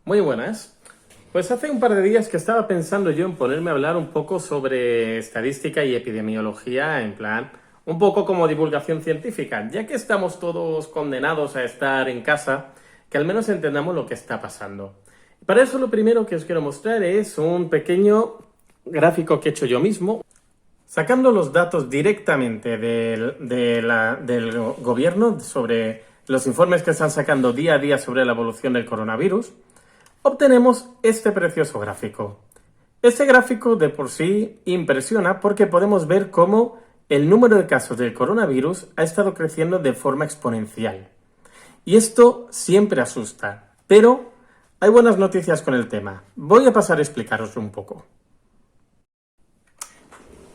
Muy buenas. Pues hace un par de días que estaba pensando yo en ponerme a hablar un poco sobre estadística y epidemiología, en plan, un poco como divulgación científica, ya que estamos todos condenados a estar en casa, que al menos entendamos lo que está pasando. Para eso lo primero que os quiero mostrar es un pequeño gráfico que he hecho yo mismo, sacando los datos directamente del gobierno sobre los informes que están sacando día a día sobre la evolución del coronavirus. Obtenemos este precioso gráfico. Este gráfico de por sí impresiona porque podemos ver cómo el número de casos del coronavirus ha estado creciendo de forma exponencial. Y esto siempre asusta, pero hay buenas noticias con el tema. Voy a pasar a explicaroslo un poco.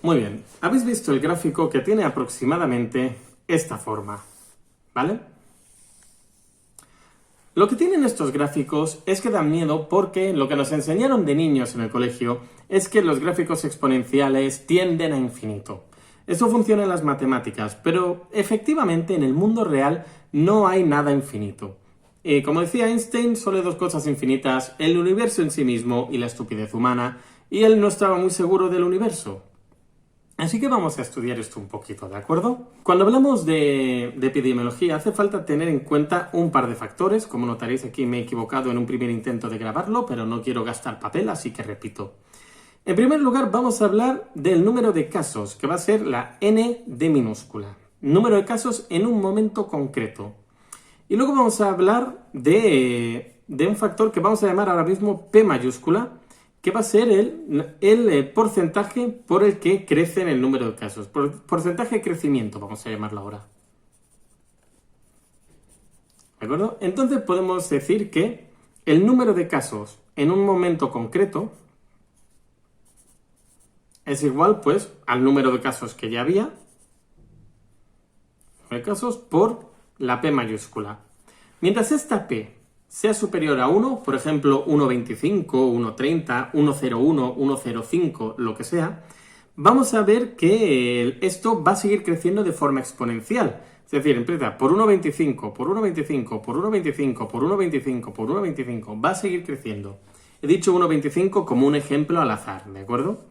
Muy bien, habéis visto el gráfico que tiene aproximadamente esta forma, ¿vale? Lo que tienen estos gráficos es que dan miedo porque lo que nos enseñaron de niños en el colegio es que los gráficos exponenciales tienden a infinito. Esto funciona en las matemáticas, pero efectivamente en el mundo real no hay nada infinito. Como decía Einstein, solo hay dos cosas infinitas, el universo en sí mismo y la estupidez humana, y él no estaba muy seguro del universo. Así que vamos a estudiar esto un poquito, ¿de acuerdo? Cuando hablamos de epidemiología hace falta tener en cuenta un par de factores. Como notaréis, aquí me he equivocado en un primer intento de grabarlo, pero no quiero gastar papel, así que repito. En primer lugar, vamos a hablar del número de casos, que va a ser la N de minúscula. Número de casos en un momento concreto. Y luego vamos a hablar de un factor que vamos a llamar ahora mismo P mayúscula, que va a ser el porcentaje por el que crece el número de casos. Porcentaje de crecimiento, vamos a llamarlo ahora. ¿De acuerdo? Entonces podemos decir que el número de casos en un momento concreto es igual, pues, al número de casos que ya había, de casos por la P mayúscula. Mientras esta P sea superior a 1, por ejemplo 1,25, 1,30, 1,01, 1,05, lo que sea, vamos a ver que esto va a seguir creciendo de forma exponencial. Es decir, empieza por 1,25, por 1,25, por 1,25, por 1,25, por 1,25, va a seguir creciendo. He dicho 1,25 como un ejemplo al azar, ¿de acuerdo?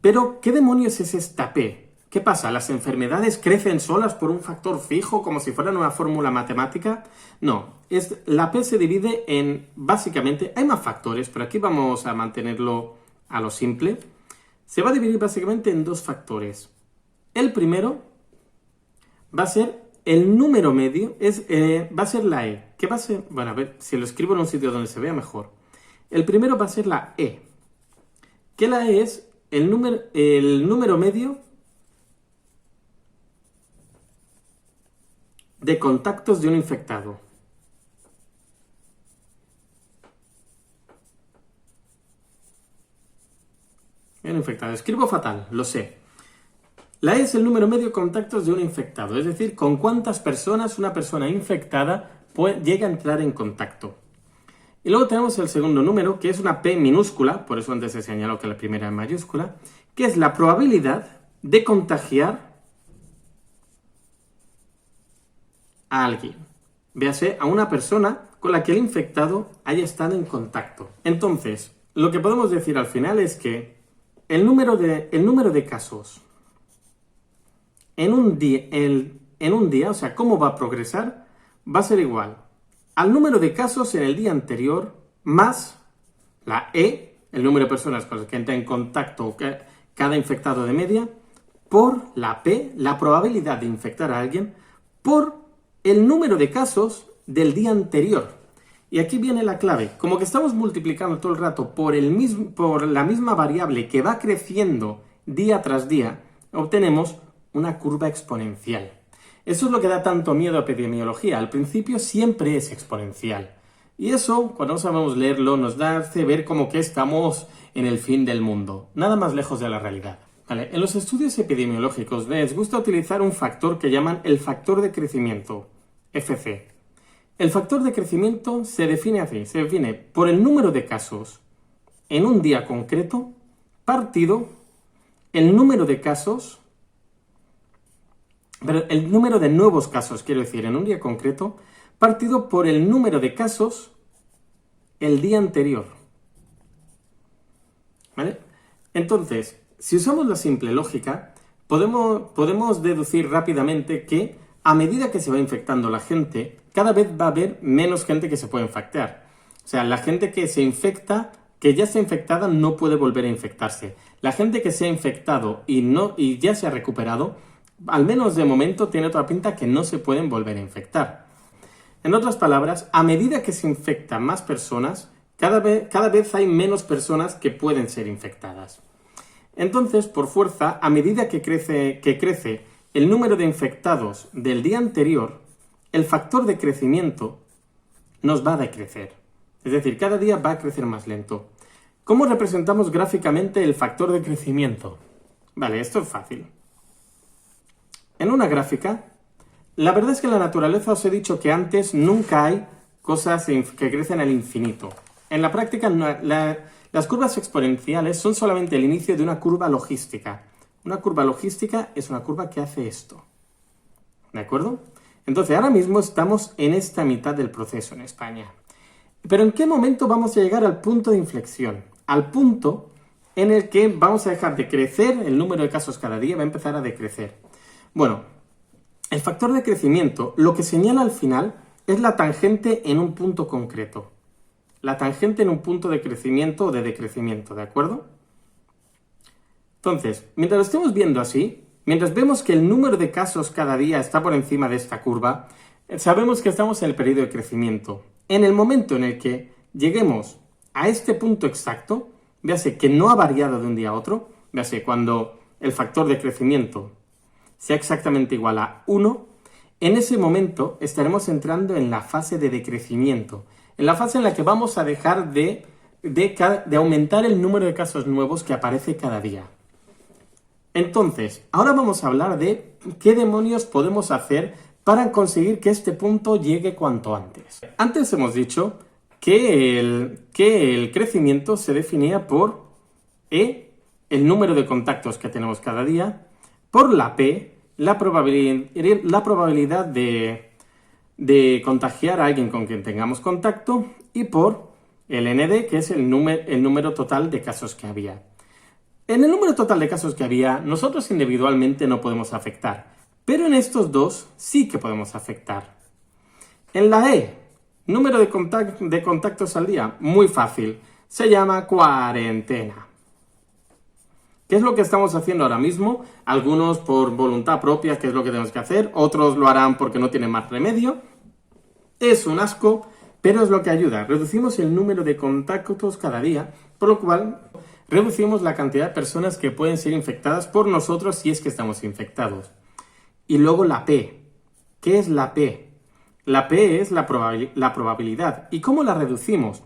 Pero, ¿qué demonios es esta P? ¿Qué pasa? ¿Las enfermedades crecen solas por un factor fijo, como si fueran una fórmula matemática? No, la P se divide en, básicamente, hay más factores, pero aquí vamos a mantenerlo a lo simple. Se va a dividir básicamente en dos factores. El primero va a ser el número medio, va a ser la E, que va a ser, bueno, a ver, si lo escribo en un sitio donde se vea mejor. El primero va a ser la E, que la E es el número medio de contactos de un infectado. Un infectado. Escribo fatal, lo sé. La E es el número medio de contactos de un infectado, es decir, con cuántas personas una persona infectada llega a entrar en contacto. Y luego tenemos el segundo número, que es una P minúscula, por eso antes he señalado que la primera es mayúscula, que es la probabilidad de contagiar a alguien, véase a una persona con la que el infectado haya estado en contacto. Entonces, lo que podemos decir al final es que el número de casos en un día, o sea, cómo va a progresar, va a ser igual al número de casos en el día anterior más la E, el número de personas con las que entra en contacto cada infectado de media, por la P, la probabilidad de infectar a alguien, por el número de casos del día anterior. Y aquí viene la clave. Como que estamos multiplicando todo el rato por la misma variable que va creciendo día tras día, obtenemos una curva exponencial. Eso es lo que da tanto miedo a epidemiología. Al principio siempre es exponencial. Y eso, cuando no sabemos leerlo, nos hace ver como que estamos en el fin del mundo. Nada más lejos de la realidad. Vale, en los estudios epidemiológicos les gusta utilizar un factor que llaman el factor de crecimiento, FC. El factor de crecimiento se define así, se define por el número de casos en un día concreto, partido el número de casos, pero el número de nuevos casos, quiero decir, en un día concreto, partido por el número de casos el día anterior. ¿Vale? Entonces, si usamos la simple lógica, podemos deducir rápidamente que a medida que se va infectando la gente, cada vez va a haber menos gente que se puede infectar. O sea, la gente que se infecta, que ya está infectada, no puede volver a infectarse. La gente que se ha infectado y ya se ha recuperado, al menos de momento tiene toda pinta que no se pueden volver a infectar. En otras palabras, a medida que se infectan más personas, cada vez hay menos personas que pueden ser infectadas. Entonces, por fuerza, a medida que crece el número de infectados del día anterior, el factor de crecimiento nos va a decrecer. Es decir, cada día va a crecer más lento. ¿Cómo representamos gráficamente el factor de crecimiento? Vale, esto es fácil. En una gráfica, la verdad es que en la naturaleza os he dicho que antes nunca hay cosas que crecen al infinito. En la práctica, las curvas exponenciales son solamente el inicio de una curva logística. Una curva logística es una curva que hace esto. ¿De acuerdo? Entonces, ahora mismo estamos en esta mitad del proceso en España. Pero ¿en qué momento vamos a llegar al punto de inflexión? Al punto en el que vamos a dejar de crecer, el número de casos cada día va a empezar a decrecer. Bueno, el factor de crecimiento lo que señala al final es la tangente en un punto concreto. La tangente en un punto de crecimiento o de decrecimiento, ¿de acuerdo? Entonces, mientras lo estemos viendo así, mientras vemos que el número de casos cada día está por encima de esta curva, sabemos que estamos en el periodo de crecimiento. En el momento en el que lleguemos a este punto exacto, véase que no ha variado de un día a otro, véase cuando el factor de crecimiento sea exactamente igual a 1, en ese momento estaremos entrando en la fase de decrecimiento, en la fase en la que vamos a dejar de aumentar el número de casos nuevos que aparece cada día. Entonces, ahora vamos a hablar de qué demonios podemos hacer para conseguir que este punto llegue cuanto antes. Antes hemos dicho que el crecimiento se definía por E, el número de contactos que tenemos cada día, por la P, la probabilidad de contagiar a alguien con quien tengamos contacto, y por el ND, que es el número total de casos que había. En el número total de casos que había, nosotros individualmente no podemos afectar, pero en estos dos sí que podemos afectar. En la E, número de contactos al día, muy fácil, se llama cuarentena. ¿Qué es lo que estamos haciendo ahora mismo? Algunos por voluntad propia, que es lo que tenemos que hacer, otros lo harán porque no tienen más remedio. Es un asco, pero es lo que ayuda. Reducimos el número de contactos cada día, por lo cual reducimos la cantidad de personas que pueden ser infectadas por nosotros si es que estamos infectados. Y luego la P. ¿Qué es la P? La P es la probabilidad. ¿Y cómo la reducimos?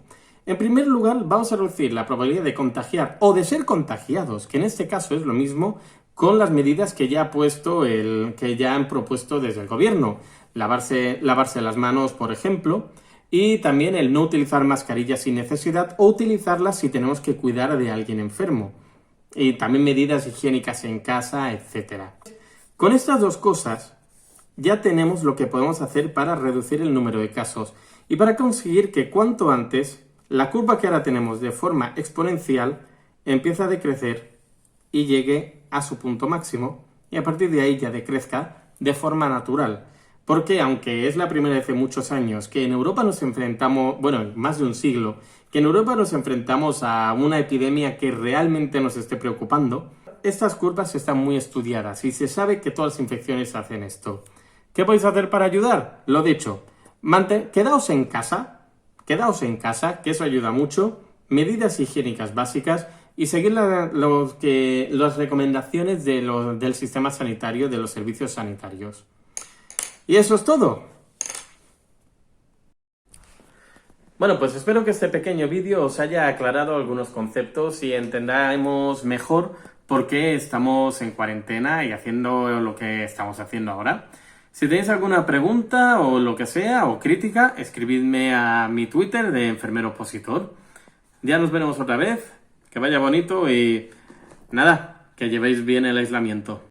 En primer lugar, vamos a reducir la probabilidad de contagiar o de ser contagiados, que en este caso es lo mismo, con las medidas que ya han propuesto desde el gobierno. Lavarse las manos, por ejemplo, y también el no utilizar mascarillas sin necesidad o utilizarlas si tenemos que cuidar de alguien enfermo. Y también medidas higiénicas en casa, etc. Con estas dos cosas ya tenemos lo que podemos hacer para reducir el número de casos y para conseguir que cuanto antes la curva que ahora tenemos de forma exponencial empiece a decrecer y llegue a su punto máximo y a partir de ahí ya decrezca de forma natural. Porque aunque es la primera vez en muchos años que en Europa nos enfrentamos, bueno, en más de un siglo, que en Europa nos enfrentamos a una epidemia que realmente nos esté preocupando, estas curvas están muy estudiadas y se sabe que todas las infecciones hacen esto. ¿Qué podéis hacer para ayudar? Lo dicho, quedaos en casa, que eso ayuda mucho, medidas higiénicas básicas y seguir las recomendaciones del sistema sanitario, de los servicios sanitarios. Y eso es todo. Bueno, pues espero que este pequeño vídeo os haya aclarado algunos conceptos y entendamos mejor por qué estamos en cuarentena y haciendo lo que estamos haciendo ahora. Si tenéis alguna pregunta o lo que sea, o crítica, escribidme a mi Twitter de Enfermero Opositor. Ya nos veremos otra vez, que vaya bonito y nada, que llevéis bien el aislamiento.